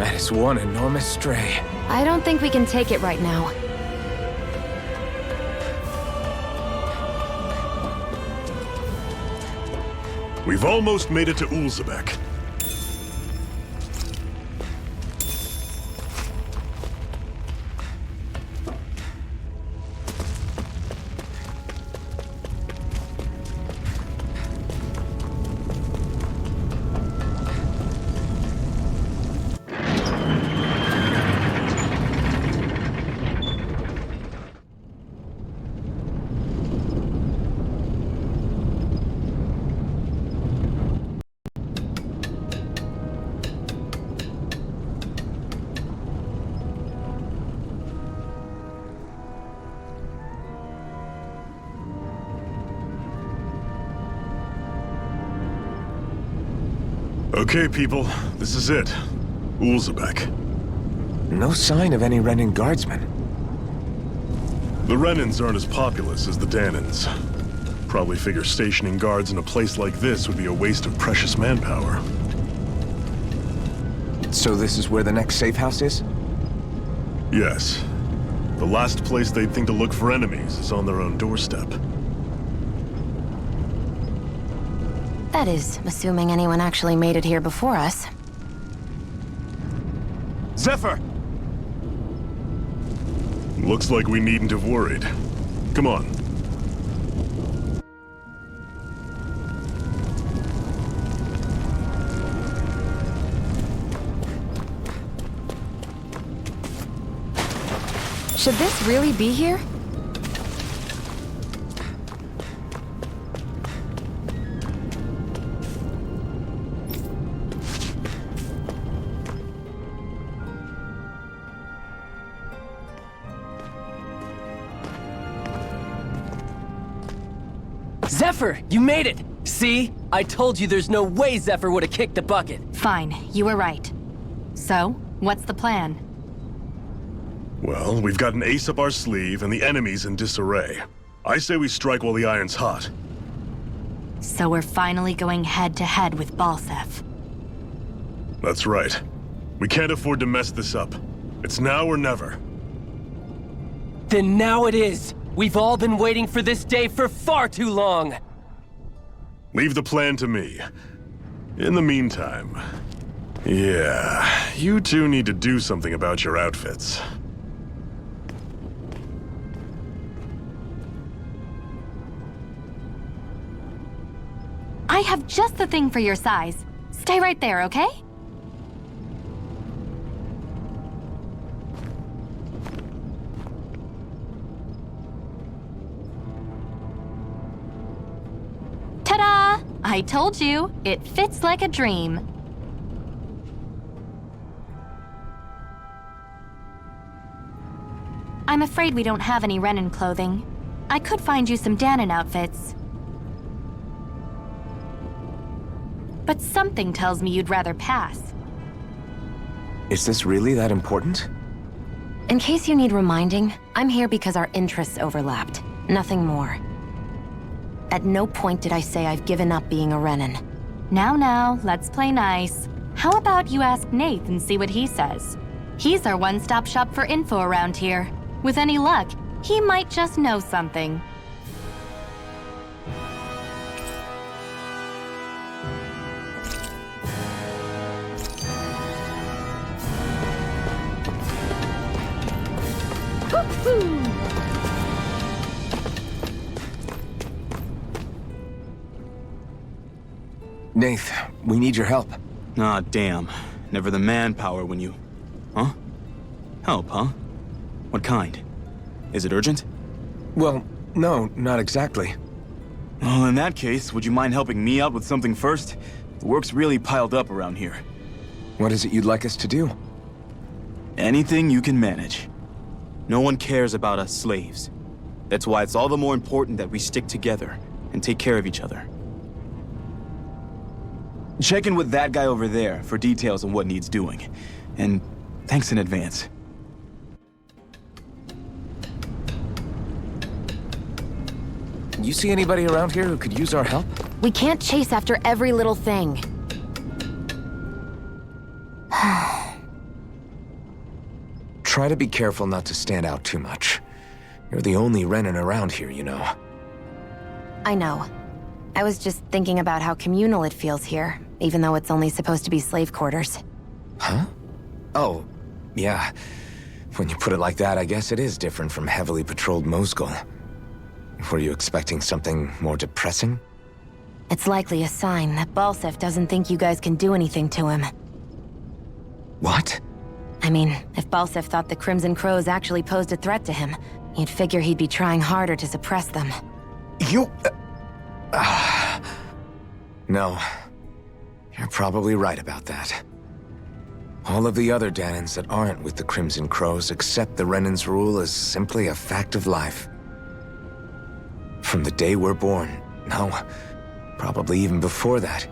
That is one enormous stray. I don't think we can take it right now. We've almost made it to Ulzebek. Okay, people, this is it. Ulzebek. No sign of any Renan guardsmen. The Renans aren't as populous as the Danans. Probably figure stationing guards in a place like this would be a waste of precious manpower. So this is where the next safe house is? Yes. The last place they'd think to look for enemies is on their own doorstep. That is, assuming anyone actually made it here before us. Zephyr! Looks like we needn't have worried. Come on. Should this really be here? Zephyr, you made it! See? I told you there's no way Zephyr would have kicked the bucket. Fine, you were right. So, what's the plan? Well, we've got an ace up our sleeve and the enemy's in disarray. I say we strike while the iron's hot. So we're finally going head-to-head with Balsef. That's right. We can't afford to mess this up. It's now or never. Then now it is! We've all been waiting for this day for far too long! Leave the plan to me. In the meantime... yeah, you two need to do something about your outfits. I have just the thing for your size. Stay right there, okay? Ta-da! I told you, it fits like a dream. I'm afraid we don't have any Renan clothing. I could find you some Danan outfits. But something tells me you'd rather pass. Is this really that important? In case you need reminding, I'm here because our interests overlapped. Nothing more. At no point did I say I've given up being a Renan. Now, let's play nice. How about you ask Nath and see what he says? He's our one-stop shop for info around here. With any luck, he might just know something. Nath, we need your help. Ah, damn. Never the manpower when you... Huh? Help, huh? What kind? Is it urgent? Well, no, not exactly. Well, in that case, would you mind helping me out with something first? The work's really piled up around here. What is it you'd like us to do? Anything you can manage. No one cares about us slaves. That's why it's all the more important that we stick together and take care of each other. Check in with that guy over there for details on what needs doing. And thanks in advance. You see anybody around here who could use our help? We can't chase after every little thing. Try to be careful not to stand out too much. You're the only Renan around here, you know. I know. I was just thinking about how communal it feels here, even though it's only supposed to be slave quarters. Huh? Oh, yeah. When you put it like that, I guess it is different from heavily patrolled Mosgul. Were you expecting something more depressing? It's likely a sign that Balsef doesn't think you guys can do anything to him. What? I mean, if Balsef thought the Crimson Crows actually posed a threat to him, you'd figure he'd be trying harder to suppress them. You... No. You're probably right about that. All of the other Danans that aren't with the Crimson Crows accept the Renan's rule as simply a fact of life. From the day we're born, no, probably even before that,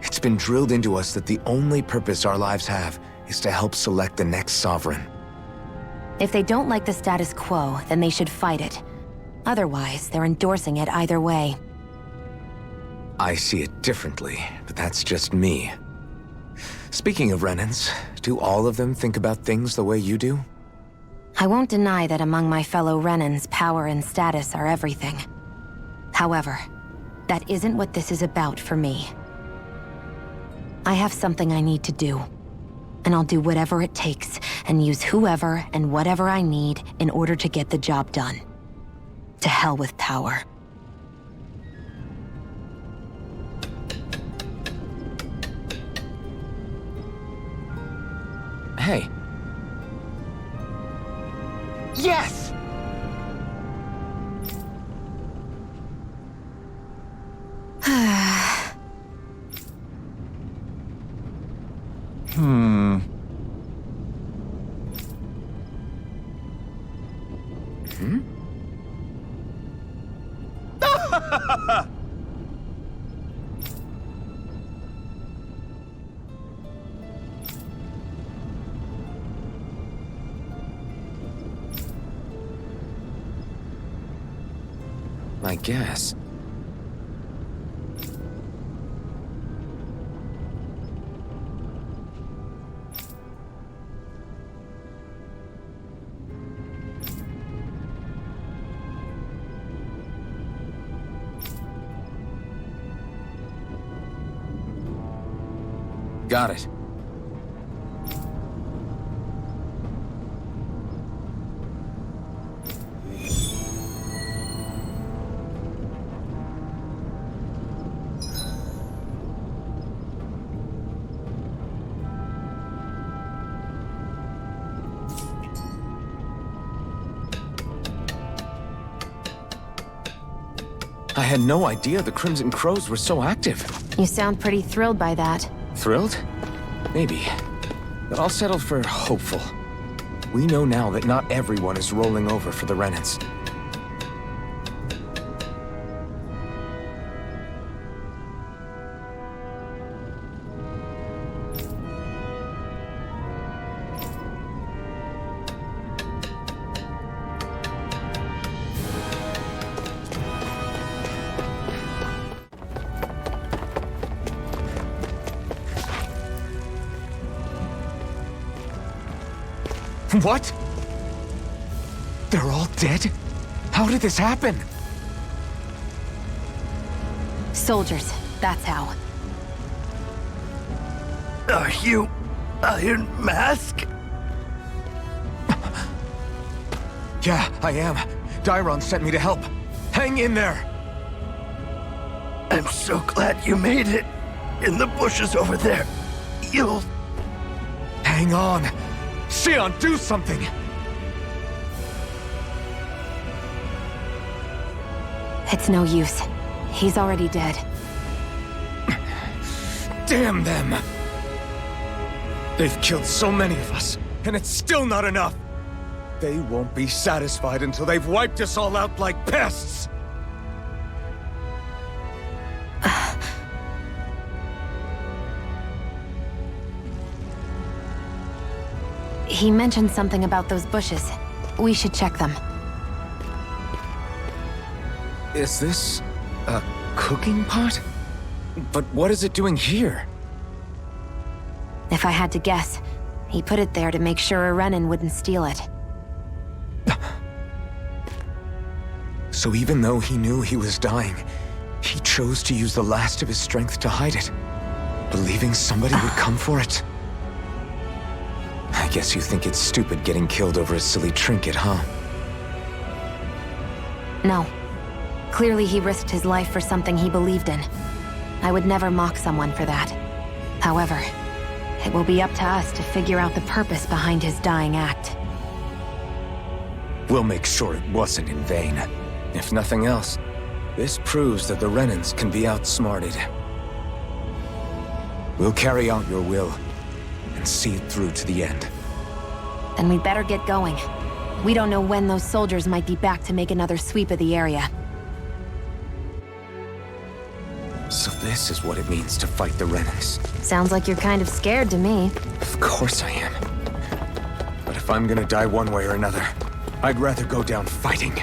it's been drilled into us that the only purpose our lives have is to help select the next sovereign. If they don't like the status quo, then they should fight it. Otherwise, they're endorsing it either way. I see it differently, but that's just me. Speaking of Renans, do all of them think about things the way you do? I won't deny that among my fellow Renans, power and status are everything. However, that isn't what this is about for me. I have something I need to do, and I'll do whatever it takes and use whoever and whatever I need in order to get the job done. To hell with power. Hey. Yes! I guess. Got it. I had no idea the Crimson Crows were so active. You sound pretty thrilled by that. Thrilled? Maybe. But I'll settle for hopeful. We know now that not everyone is rolling over for the Renans. What? They're all dead? How did this happen? Soldiers, that's how. Are you Iron Mask? Yeah, I am. Dairon sent me to help. Hang in there! I'm so glad you made it. In the bushes over there. You'll... Hang on! Xion, do something! It's no use. He's already dead. Damn them! They've killed so many of us, and it's still not enough! They won't be satisfied until they've wiped us all out like pests! He mentioned something about those bushes. We should check them. Is this a cooking pot? But what is it doing here? If I had to guess, He put it there to make sure a Renan wouldn't steal it. So even though he knew he was dying, he chose to use the last of his strength to hide it, believing somebody would come for it. I guess you think it's stupid getting killed over a silly trinket, huh? No. Clearly he risked his life for something he believed in. I would never mock someone for that. However, it will be up to us to figure out the purpose behind his dying act. We'll make sure it wasn't in vain. If nothing else, this proves that the Renans can be outsmarted. We'll carry out your will, and see it through to the end. Then we'd better get going. We don't know when those soldiers might be back to make another sweep of the area. So this is what it means to fight the Renans. Sounds like you're kind of scared to me. Of course I am. But if I'm gonna die one way or another, I'd rather go down fighting.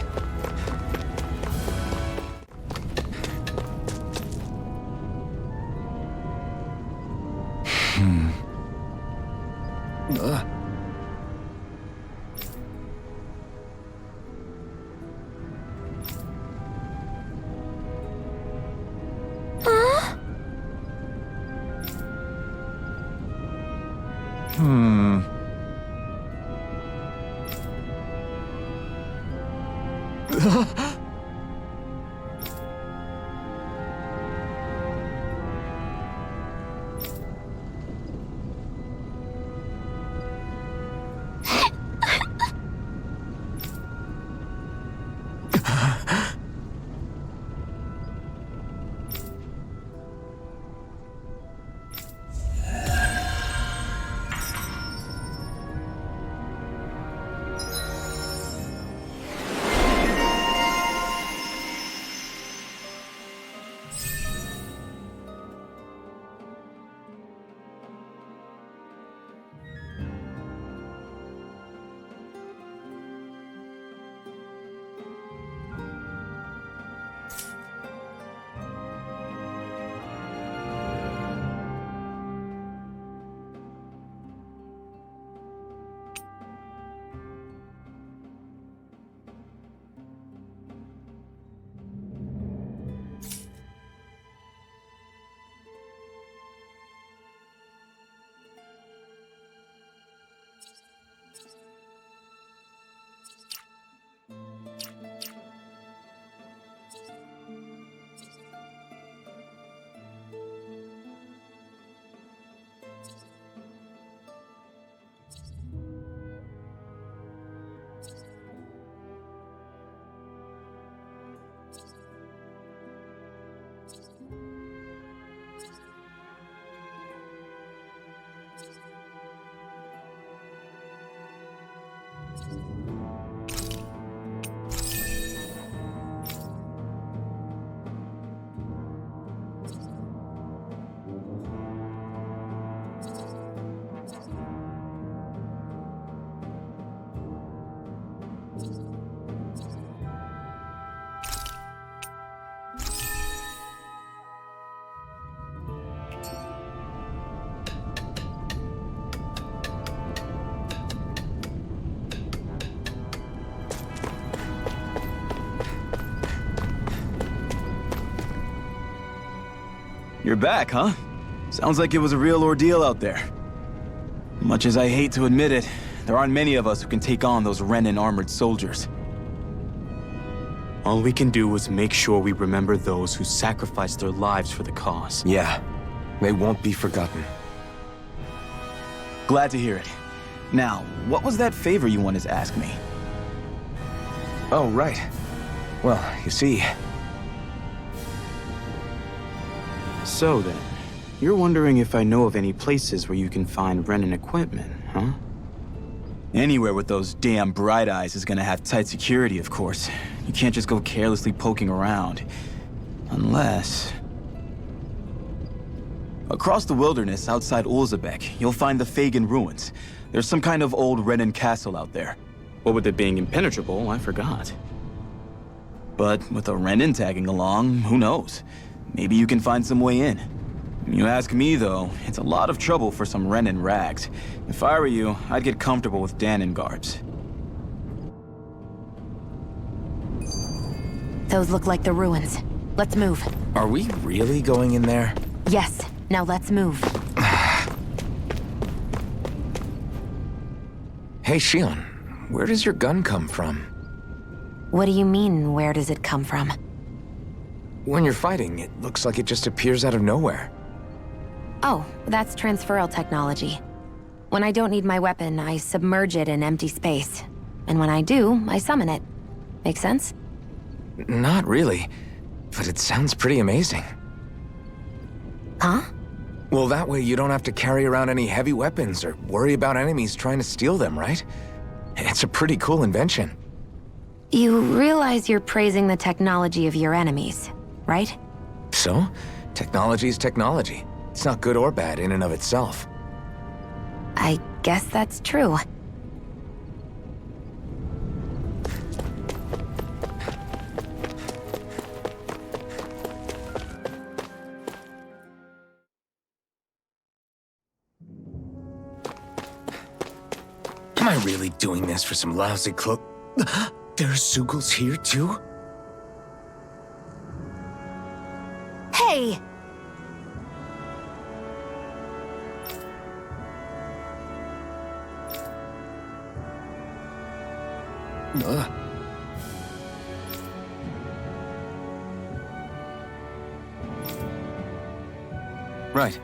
You're back, huh? Sounds like it was a real ordeal out there. Much as I hate to admit it, there aren't many of us who can take on those Renan armored soldiers. All we can do is make sure we remember those who sacrificed their lives for the cause. Yeah, they won't be forgotten. Glad to hear it. Now, what was that favor you wanted to ask me? Oh, right. Well, you see... So then, you're wondering if I know of any places where you can find Renan equipment, huh? Anywhere with those damn bright eyes is gonna have tight security, of course. You can't just go carelessly poking around. Unless... Across the wilderness outside Ulzebek, you'll find the Fagan ruins. There's some kind of old Renan castle out there. What with it being impenetrable, I forgot. But with a Renan tagging along, who knows? Maybe you can find some way in. You ask me, though, it's a lot of trouble for some Renin rags. If I were you, I'd get comfortable with Danon guards. Those look like the ruins. Let's move. Are we really going in there? Yes, now let's move. Hey, Shion, where does your gun come from? What do you mean, where does it come from? When you're fighting, it looks like it just appears out of nowhere. Oh, that's transferal technology. When I don't need my weapon, I submerge it in empty space. And when I do, I summon it. Make sense? Not really, but it sounds pretty amazing. Huh? Well, that way you don't have to carry around any heavy weapons or worry about enemies trying to steal them, right? It's a pretty cool invention. You realize you're praising the technology of your enemies, right? So, technology is technology. It's not good or bad in and of itself. I guess that's true. Am I really doing this for some lousy cloak? There are Zugals here, too? Hey! Right.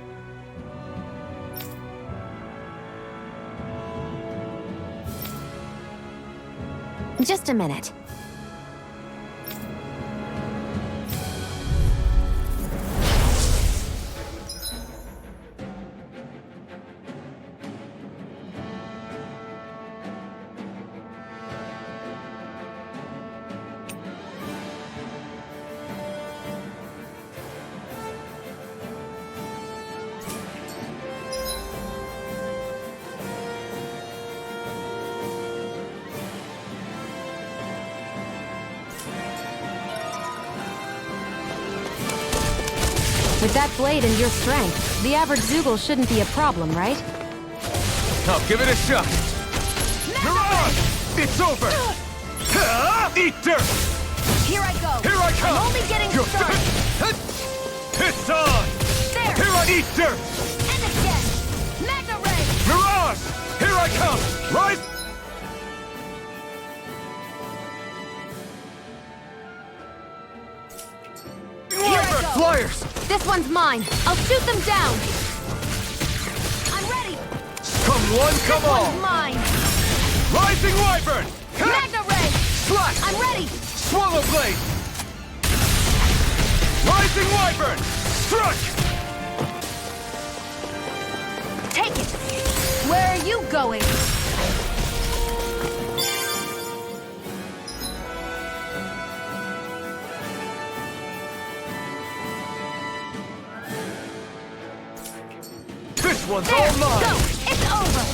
Just a minute. With that blade and your strength, the average Zugal shouldn't be a problem, right? I'll give it a shot. Mirage! It's over! Eat dirt! Here I go! Here I come! I'm only getting started! It's on! There! Here I eat dirt! And again! Magna Ray! Mirage! Here I come! Rise! Here I go! Flyers! This one's mine! I'll shoot them down! I'm ready! Come one, come This all! one's mine! Rising Wyvern! Magna Ray! Slash! I'm ready! Swallow Blade! Rising Wyvern! Strike! Take it! Where are you going? This one's There! all mine! Go! It's over!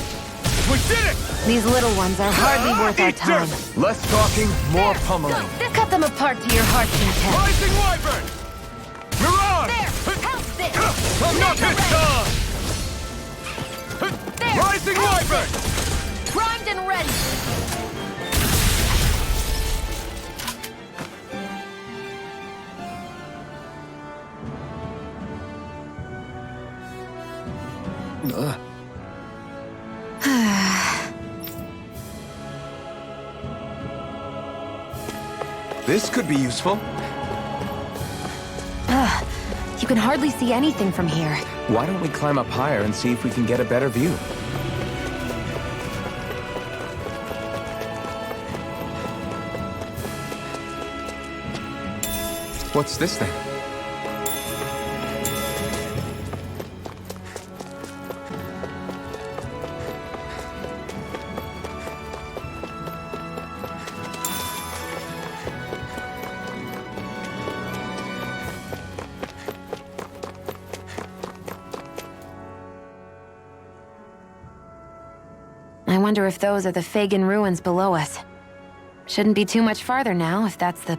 We did it! These little ones are hardly worth our Eat time. dirt! Less talking, more There! pummeling. Go! Cut them apart to your heart's content. Rising Wyvern! Mirage! There! Help this! I'm not Magna hit Ray! on! There! Rising Help Wyvern! this! Primed and ready! This could be useful. You can hardly see anything from here. Why don't we climb up higher and see if we can get a better view? What's this thing? I wonder if those are the Fagin ruins below us. Shouldn't be too much farther now, if that's the...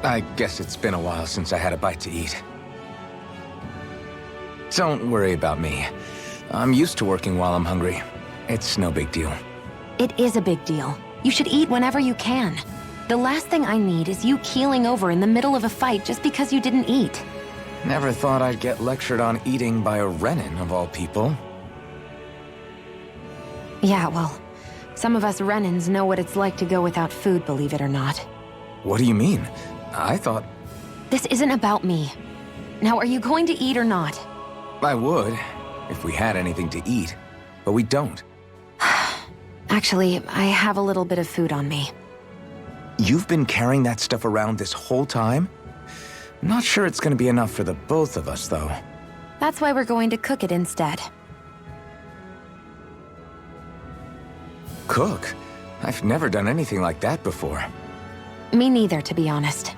I guess it's been a while since I had a bite to eat. Don't worry about me. I'm used to working while I'm hungry. It's no big deal. It is a big deal. You should eat whenever you can. The last thing I need is you keeling over in the middle of a fight just because you didn't eat. Never thought I'd get lectured on eating by a Renin, of all people. Yeah, well, some of us Renins know what it's like to go without food, believe it or not. What do you mean? I thought... This isn't about me. Now, are you going to eat or not? I would, if we had anything to eat. But we don't. Actually, I have a little bit of food on me. You've been carrying that stuff around this whole time? Not sure it's gonna be enough for the both of us, though. That's why we're going to cook it instead. Cook? I've never done anything like that before. Me neither, to be honest.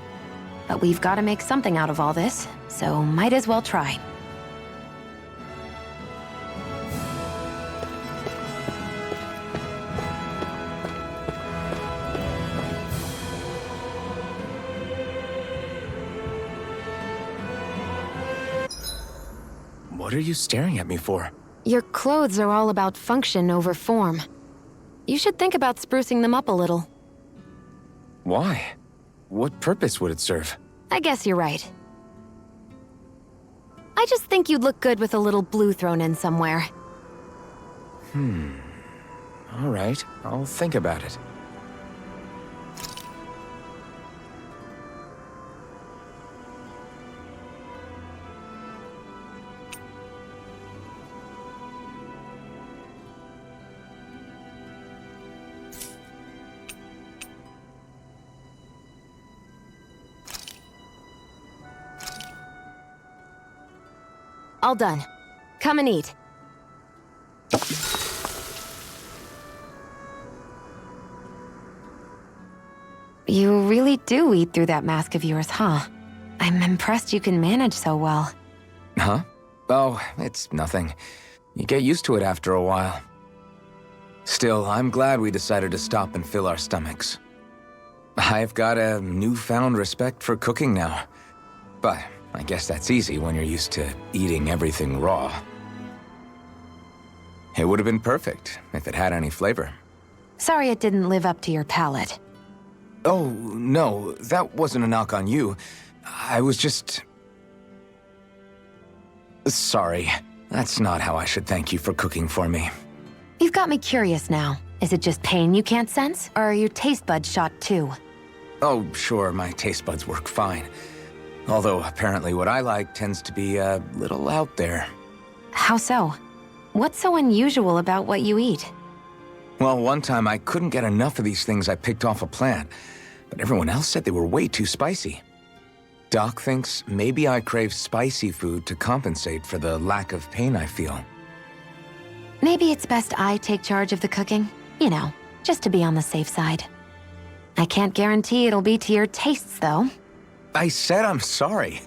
But we've got to make something out of all this, so might as well try. What are you staring at me for? Your clothes are all about function over form. You should think about sprucing them up a little. Why? What purpose would it serve? I guess you're right. I just think you'd look good with a little blue thrown in somewhere. All right, I'll think about it. All done. Come and eat. You really do eat through that mask of yours, huh? I'm impressed you can manage so well. Huh? Oh, it's nothing. You get used to it after a while. Still, I'm glad we decided to stop and fill our stomachs. I've got a newfound respect for cooking now. But I guess that's easy when you're used to eating everything raw. It would have been perfect if it had any flavor. Sorry it didn't live up to your palate. Oh, no, that wasn't a knock on you. I was just... Sorry. That's not how I should thank you for cooking for me. You've got me curious now. Is it just pain you can't sense, or are your taste buds shot too? Oh, sure, my taste buds work fine. Although, apparently what I like tends to be a little out there. How so? What's so unusual about what you eat? Well, one time I couldn't get enough of these things I picked off a plant, but everyone else said they were way too spicy. Doc thinks maybe I crave spicy food to compensate for the lack of pain I feel. Maybe it's best I take charge of the cooking. You know, just to be on the safe side. I can't guarantee it'll be to your tastes, though. I said I'm sorry.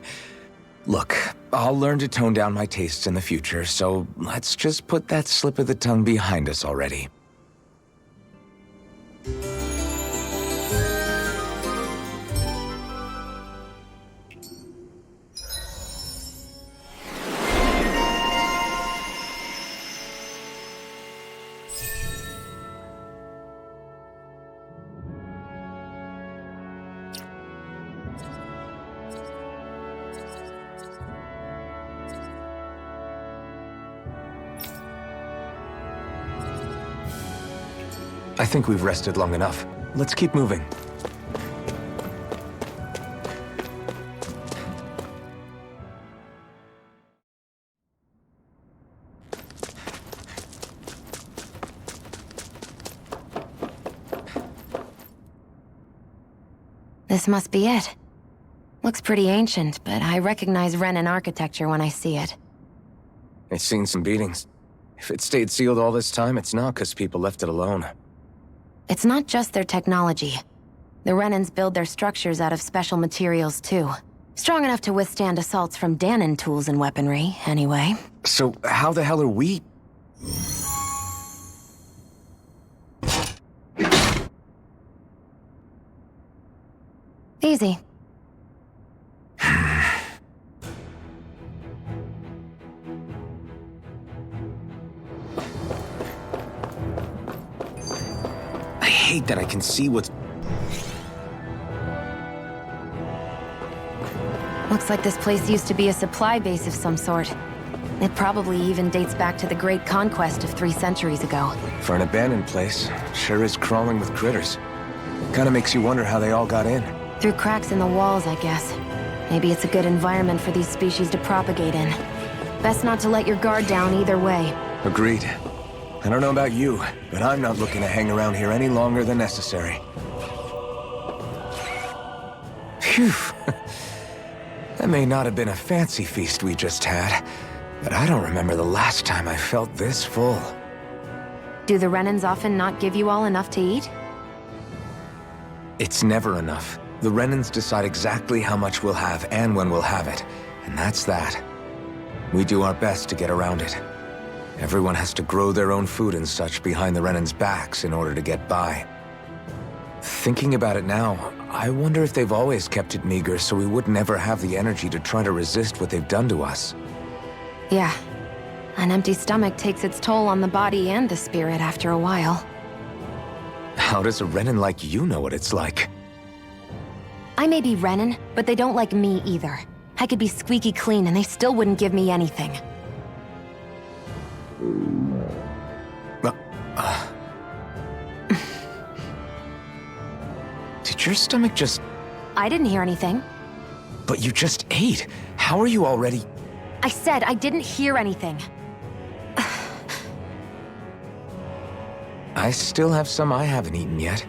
Look, I'll learn to tone down my tastes in the future, so let's just put that slip of the tongue behind us already. I think we've rested long enough. Let's keep moving. This must be it. Looks pretty ancient, but I recognize Renan architecture when I see it. It's seen some beatings. If it stayed sealed all this time, it's not because people left it alone. It's not just their technology. The Renans build their structures out of special materials, too. Strong enough to withstand assaults from Danon tools and weaponry, anyway. So how the hell are we... Easy. I hate that I can see what's... Looks like this place used to be a supply base of some sort. It probably even dates back to the Great Conquest of 3 centuries ago. For an abandoned place, sure is crawling with critters. Kinda makes you wonder how they all got in. Through cracks in the walls, I guess. Maybe it's a good environment for these species to propagate in. Best not to let your guard down either way. Agreed. I don't know about you, but I'm not looking to hang around here any longer than necessary. Phew. That may not have been a fancy feast we just had, but I don't remember the last time I felt this full. Do the Renans often not give you all enough to eat? It's never enough. The Renans decide exactly how much we'll have and when we'll have it, and that's that. We do our best to get around it. Everyone has to grow their own food and such behind the Renans' backs in order to get by. Thinking about it now, I wonder if they've always kept it meager so we would never have the energy to try to resist what they've done to us. Yeah. An empty stomach takes its toll on the body and the spirit after a while. How does a Renan like you know what it's like? I may be Renan, but they don't like me either. I could be squeaky clean and they still wouldn't give me anything. Did your stomach just... I didn't hear anything. But you just ate. How are you already... I said I didn't hear anything. I still have some I haven't eaten yet.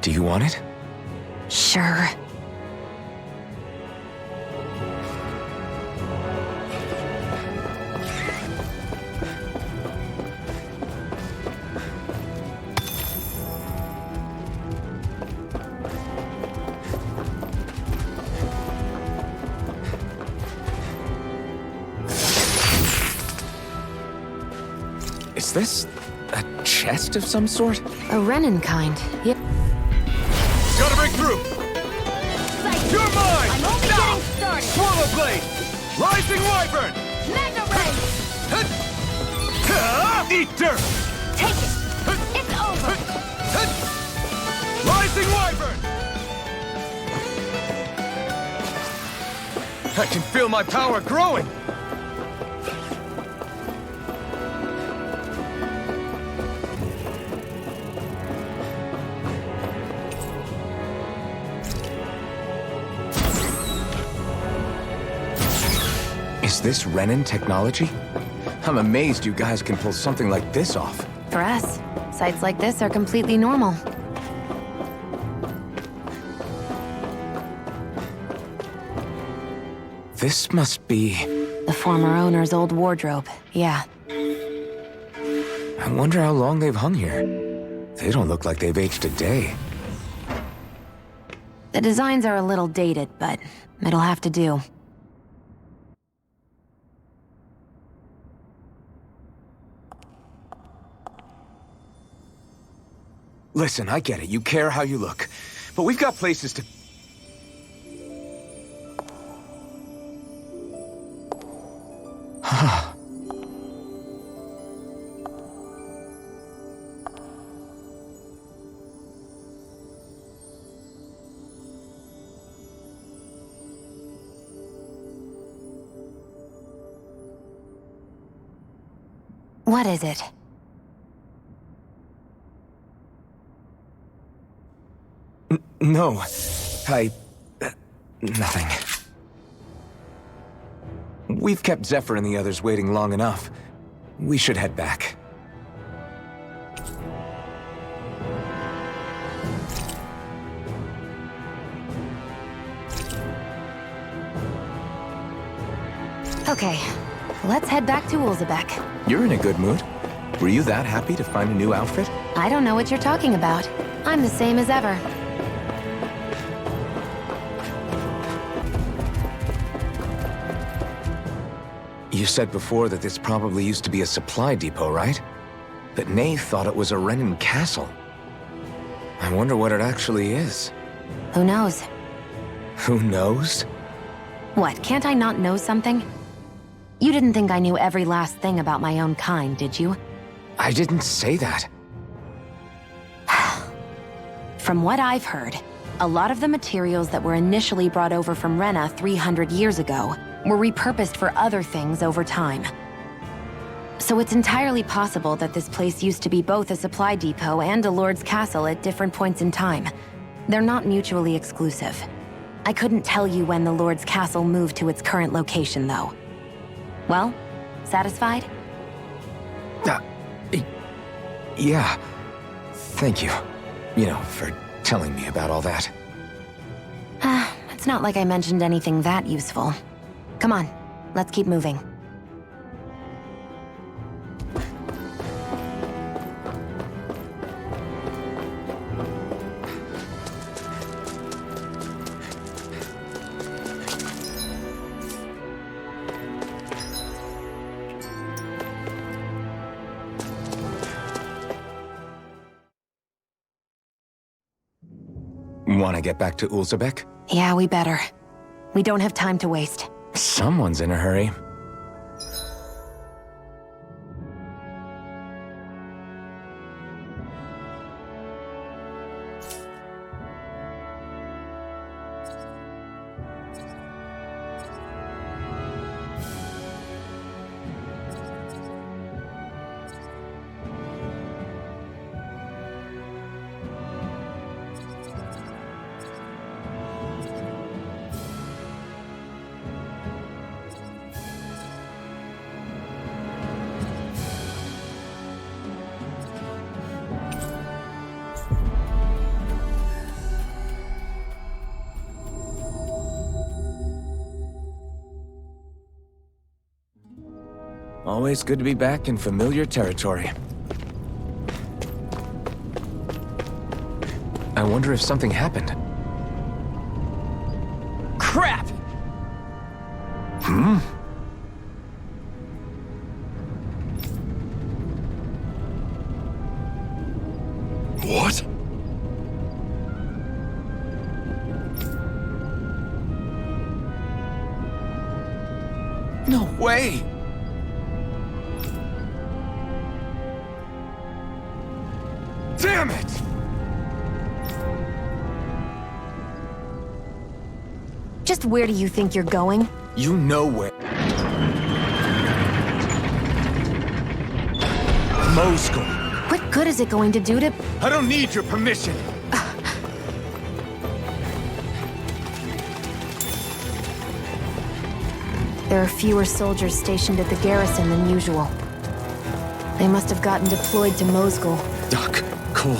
Do you want it? Sure. Is this a chest of some sort? A Renan kind. Yep. Gotta break through! You're mine! I'm only getting started! Swallow blade! Rising wyvern! Magna Ray! Eat dirt! Take it! It's over! Rising wyvern! I can feel my power growing! Is this Renan technology? I'm amazed you guys can pull something like this off. For us, sights like this are completely normal. This must be... The former owner's old wardrobe, yeah. I wonder how long they've hung here. They don't look like they've aged a day. The designs are a little dated, but it'll have to do. Listen, I get it. You care how you look. But we've got places to... What is it? No. Nothing. We've kept Zephyr and the others waiting long enough. We should head back. Okay, let's head back to Ulzebek. You're in a good mood. Were you that happy to find a new outfit? I don't know what you're talking about. I'm the same as ever. You said before that this probably used to be a supply depot, right? But Nath thought it was a Renan castle. I wonder what it actually is. Who knows? Who knows? What, can't I not know something? You didn't think I knew every last thing about my own kind, did you? I didn't say that. From what I've heard, a lot of the materials that were initially brought over from Rena 300 years ago were repurposed for other things over time. So it's entirely possible that this place used to be both a supply depot and a lord's castle at different points in time. They're not mutually exclusive. I couldn't tell you when the lord's castle moved to its current location, though. Well, satisfied? Yeah. Thank you. You know, for telling me about all that. It's not like I mentioned anything that useful. Come on, let's keep moving. Want to get back to Ulzebek? Yeah, we better. We don't have time to waste. Someone's in a hurry. Always good to be back in familiar territory. I wonder if something happened. Crap! What? No way! Damn it! Just where do you think you're going? You know where. Moscow. What good is it going to do to... I don't need your permission. There are fewer soldiers stationed at the garrison than usual. They must have gotten deployed to Moscow. Doc, Cole,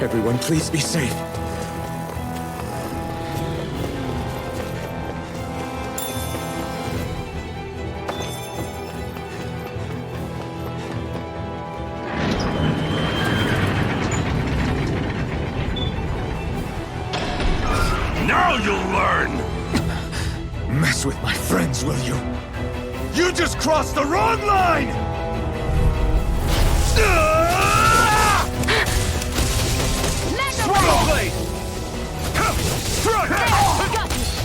everyone please be safe. Now you'll learn! Mess with my friends, will you? You just crossed the wrong line! Swallow blade! Strike!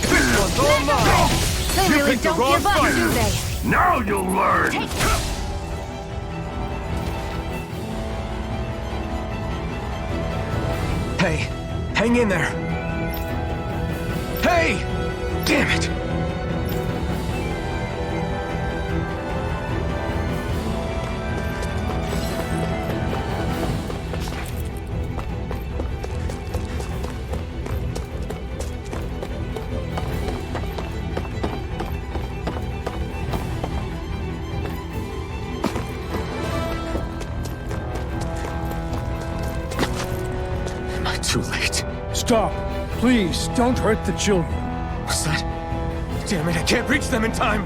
This one's all mine! They You really picked the don't wrong give up, fighter. do they? Now you'll learn! Hey, hang in there. Hey! Damn it! Am I too late? Stop. Please, don't hurt the children. What's that? Damn it, I can't reach them in time!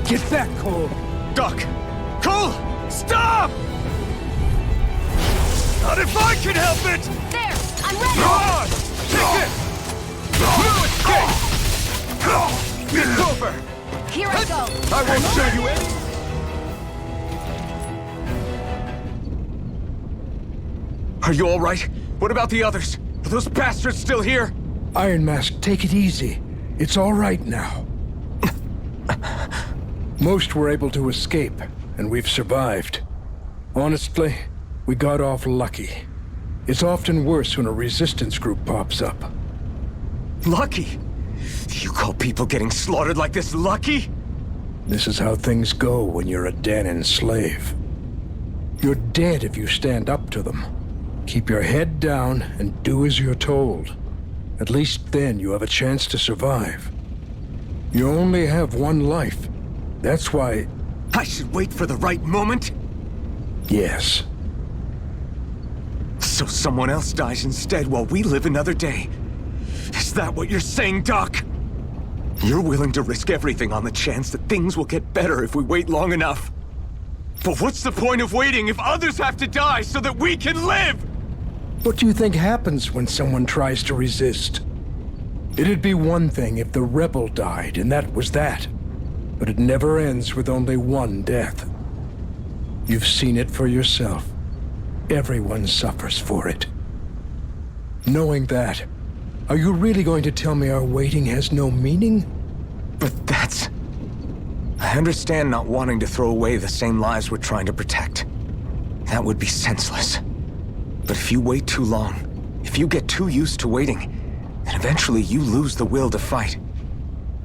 Get back, Cole. Doc! Cole! Stop! Not if I can help it! There! I'm ready! On! Take it! No escape! It's over! Here I go! I won't show you any... Are you all right? What about the others? Are those bastards still here? Iron Mask, take it easy. It's all right now. Most were able to escape, and we've survived. Honestly, we got off lucky. It's often worse when a resistance group pops up. Lucky? You call people getting slaughtered like this lucky? This is how things go when you're a Danon slave. You're dead if you stand up to them. Keep your head down and do as you're told. At least then you have a chance to survive. You only have one life. That's why... I should wait for the right moment? Yes. So someone else dies instead while we live another day. Is that what you're saying, Doc? You're willing to risk everything on the chance that things will get better if we wait long enough. But what's the point of waiting if others have to die so that we can live? What do you think happens when someone tries to resist? It'd be one thing if the rebel died, and that was that. But it never ends with only one death. You've seen it for yourself. Everyone suffers for it. Knowing that, are you really going to tell me our waiting has no meaning? But that's... I understand not wanting to throw away the same lives we're trying to protect. That would be senseless. But if you wait too long, if you get too used to waiting, then eventually you lose the will to fight.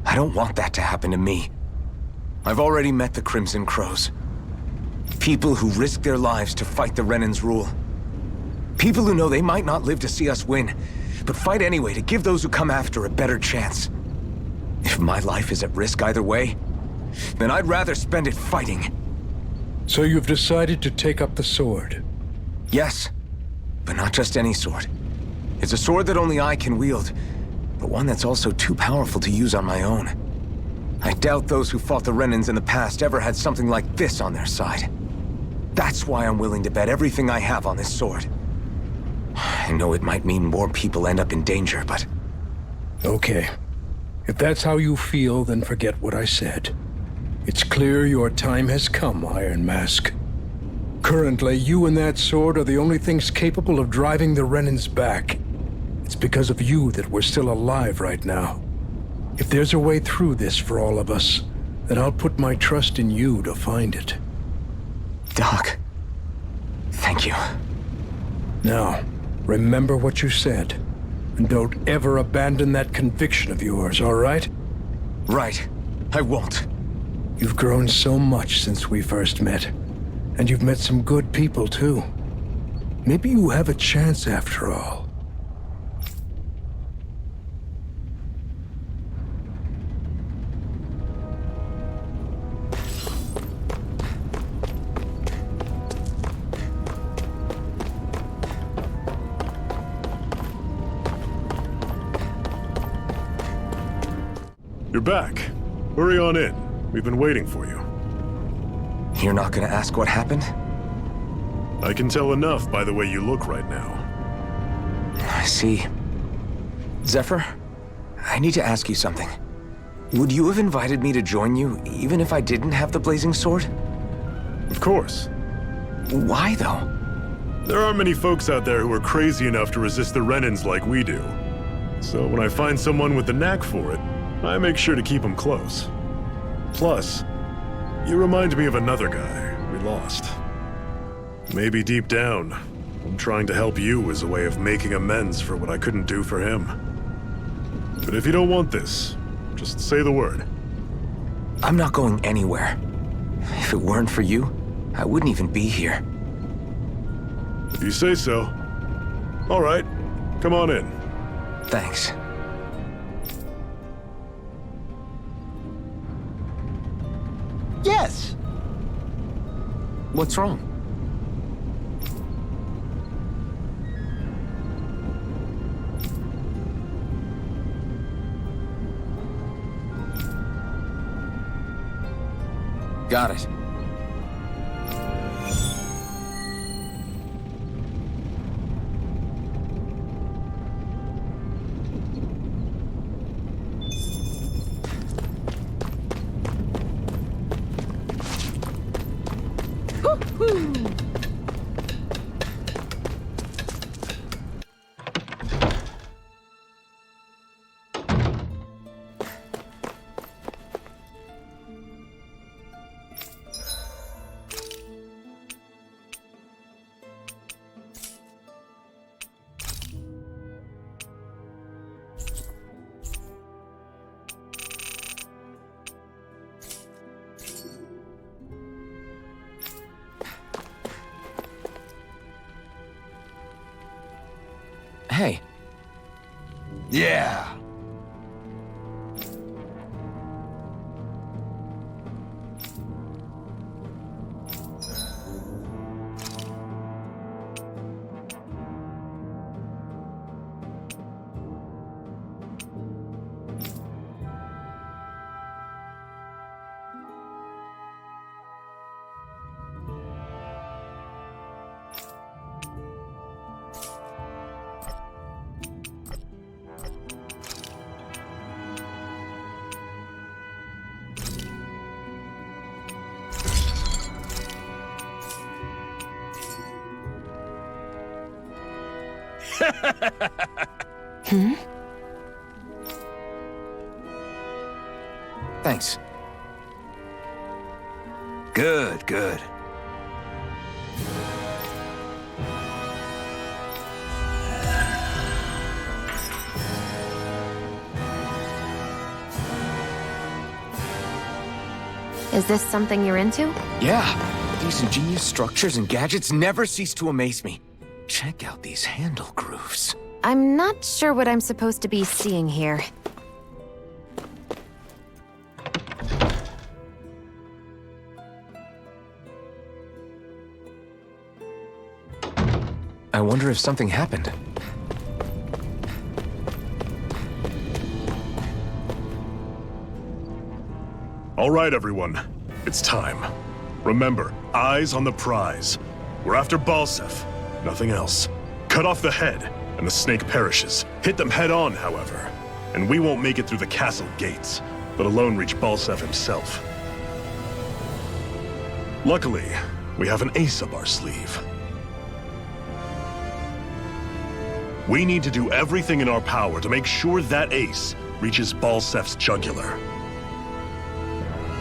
I don't want that to happen to me. I've already met the Crimson Crows. People who risk their lives to fight the Renan's rule. People who know they might not live to see us win, but fight anyway to give those who come after a better chance. If my life is at risk either way, then I'd rather spend it fighting. So you've decided to take up the sword? Yes, but not just any sword. It's a sword that only I can wield, but one that's also too powerful to use on my own. I doubt those who fought the Renans in the past ever had something like this on their side. That's why I'm willing to bet everything I have on this sword. I know it might mean more people end up in danger, but... Okay. If that's how you feel, then forget what I said. It's clear your time has come, Iron Mask. Currently, you and that sword are the only things capable of driving the Renans back. It's because of you that we're still alive right now. If there's a way through this for all of us, then I'll put my trust in you to find it. Doc, thank you. Now, remember what you said, and don't ever abandon that conviction of yours, all right? Right. I won't. You've grown so much since we first met, and you've met some good people, too. Maybe you have a chance after all. You're back. Hurry on in. We've been waiting for you. You're not gonna ask what happened? I can tell enough by the way you look right now. I see. Zephyr, I need to ask you something. Would you have invited me to join you, even if I didn't have the blazing sword? Of course. Why, though? There aren't many folks out there who are crazy enough to resist the Renans like we do. So when I find someone with the knack for it, I make sure to keep him close. Plus, you remind me of another guy we lost. Maybe deep down, I'm trying to help you as a way of making amends for what I couldn't do for him. But if you don't want this, just say the word. I'm not going anywhere. If it weren't for you, I wouldn't even be here. If you say so. All right, come on in. Thanks. Yes! What's wrong? Got it. Hey, Yeah. thanks. Good, good. Is this something you're into? Yeah, these ingenious structures and gadgets never cease to amaze me. Check out these handle grooves. I'm not sure what I'm supposed to be seeing here. I wonder if something happened. All right, everyone. It's time. Remember, eyes on the prize. We're after Balsef, nothing else. Cut off the head, and the snake perishes. Hit them head on, however, and we won't make it through the castle gates, let alone reach Balsef himself. Luckily, we have an ace up our sleeve. We need to do everything in our power to make sure that ace reaches Balsef's jugular.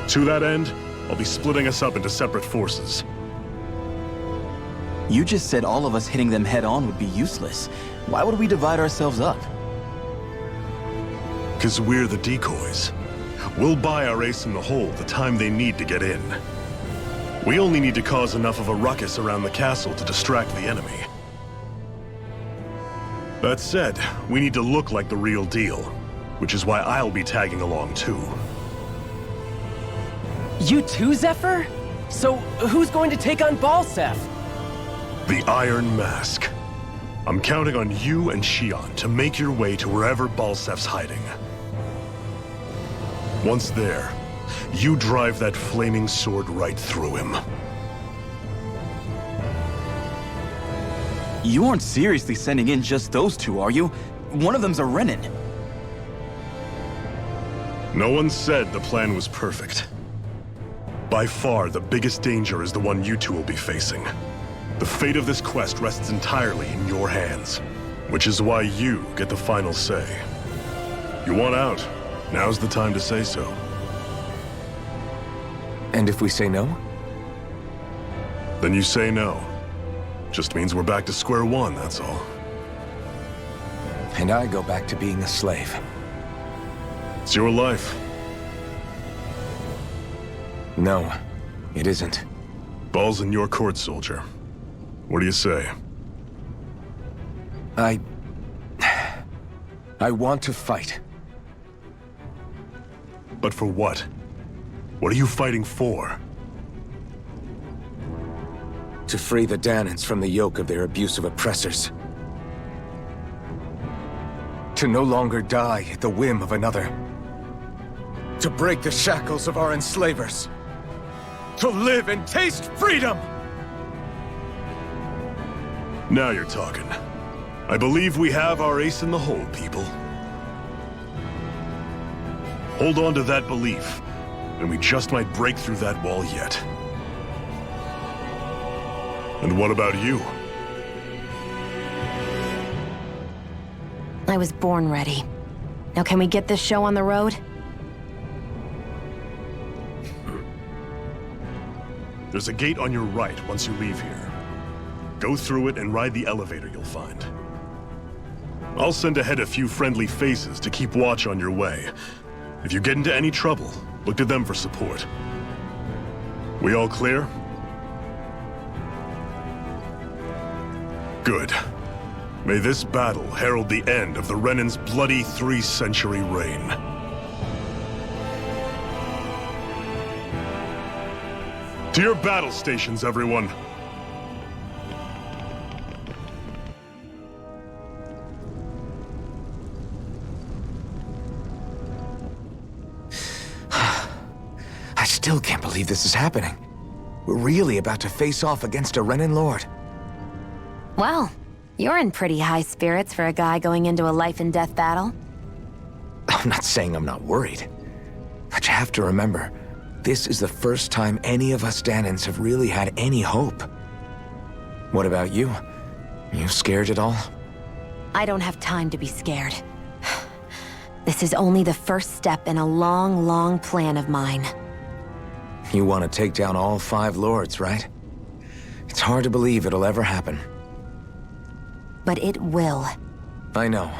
To that end, I'll be splitting us up into separate forces. You just said all of us hitting them head on would be useless. Why would we divide ourselves up? 'Cause we're the decoys. We'll buy our ace in the hole the time they need to get in. We only need to cause enough of a ruckus around the castle to distract the enemy. That said, we need to look like the real deal, which is why I'll be tagging along too. You too, Zephyr? So, who's going to take on Balsef? The Iron Mask. I'm counting on you and Shion to make your way to wherever Balsef's hiding. Once there, you drive that flaming sword right through him. You aren't seriously sending in just those two, are you? One of them's a Renin. No one said the plan was perfect. By far, the biggest danger is the one you two will be facing. The fate of this quest rests entirely in your hands, which is why you get the final say. You want out, now's the time to say so. And if we say no? Then you say no. Just means we're back to square one, that's all. And I go back to being a slave. It's your life. No, it isn't. Ball's in your court, soldier. What do you say? I want to fight. But for what? What are you fighting for? To free the Danans from the yoke of their abusive oppressors. To no longer die at the whim of another. To break the shackles of our enslavers. To live and taste freedom! Now you're talking. I believe we have our ace in the hole, people. Hold on to that belief, and we just might break through that wall yet. And what about you? I was born ready. Now can we get this show on the road? There's a gate on your right once you leave here. Go through it and ride the elevator you'll find. I'll send ahead a few friendly faces to keep watch on your way. If you get into any trouble, look to them for support. We all clear? Good. May this battle herald the end of the Renan's bloody 3-century reign. To your battle stations, everyone. I still can't believe this is happening. We're really about to face off against a Renan Lord. Well, you're in pretty high spirits for a guy going into a life-and-death battle. I'm not saying I'm not worried. But you have to remember, this is the first time any of us Danans have really had any hope. What about you? You scared at all? I don't have time to be scared. This is only the first step in a long, long plan of mine. You want to take down all 5 lords, right? It's hard to believe it'll ever happen. But it will. I know.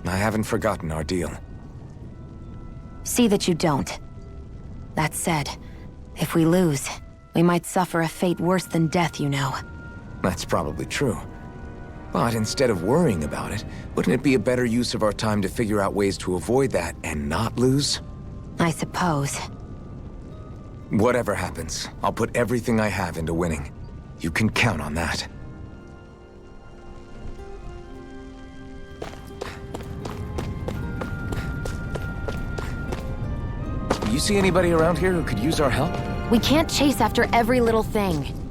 I haven't forgotten our deal. See that you don't. That said, if we lose, we might suffer a fate worse than death, you know. That's probably true. But instead of worrying about it, wouldn't it be a better use of our time to figure out ways to avoid that and not lose? I suppose. Whatever happens, I'll put everything I have into winning. You can count on that. You see anybody around here who could use our help? We can't chase after every little thing.